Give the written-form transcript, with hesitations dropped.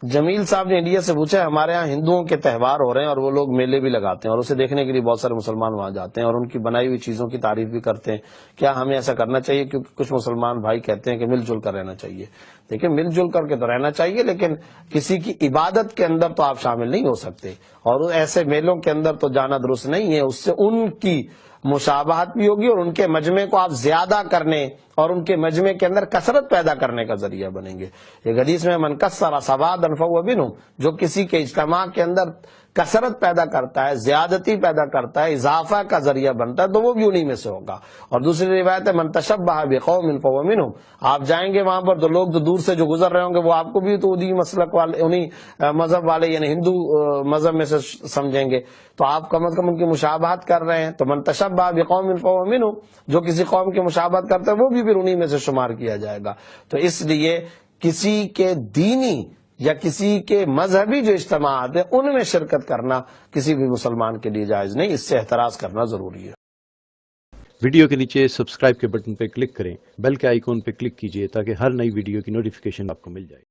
جمیل صاحب نے انڈیا سے پوچھا ہمارے ہاں ہندوؤں کے تہوار ہو رہے ہیں اور وہ لوگ میلے بھی لگاتے ہیں اور اسے دیکھنے کے لیے بہت سارے مسلمان وہاں جاتے ہیں اور ان کی بنائی ہوئی چیزوں کی تعریف بھی کرتے ہیں، کیا ہمیں ایسا کرنا چاہیے؟ کیونکہ کچھ مسلمان بھائی کہتے ہیں کہ مل جل کر رہنا چاہیے. دیکھیں مل جل کر کے تو رہنا چاہیے، لیکن کسی کی عبادت کے اندر تو آپ شامل نہیں ہو سکتے، اور ایسے میلوں کے اندر تو جانا درست نہیں ہے. اس سے ان کی مشابہت بھی ہوگی اور ان کے مجمع کو آپ زیادہ کرنے اور ان کے مجمع کے اندر کثرت پیدا کرنے کا ذریعہ بنیں گے. ایک حدیث میں من کثر سوادا فہو منہم، جو کسی کے اجتماع کے اندر کثرت پیدا کرتا ہے، زیادتی پیدا کرتا ہے، اضافہ کا ذریعہ بنتا ہے، تو وہ بھی انہی میں سے ہوگا. اور دوسری روایت ہے من تشبہ بقوم فہو منہم، آپ جائیں گے وہاں پر تو لوگ تو دور سے جو گزر رہے ہوں گے وہ آپ کو بھی تو انہی مسلک والے، انہی مذہب والے یعنی ہندو مذہب میں سے سمجھیں گے، تو آپ کم از کم ان کی مشابہت کر رہے ہیں. تو من تشبہ بقوم فہو منہم، جو کسی قوم کی مشابہت کرتا ہے وہ بھی پھر انہی میں سے شمار کیا جائے گا. تو اس لیے کسی کے دینی یا کسی کے مذہبی جو اجتماعات ہیں ان میں شرکت کرنا کسی بھی مسلمان کے لیے جائز نہیں، اس سے احتراز کرنا ضروری ہے. ویڈیو کے نیچے سبسکرائب کے بٹن پہ کلک کریں، بیل کے آئیکن پہ کلک کیجئے تاکہ ہر نئی ویڈیو کی نوٹیفیکیشن آپ کو مل جائے.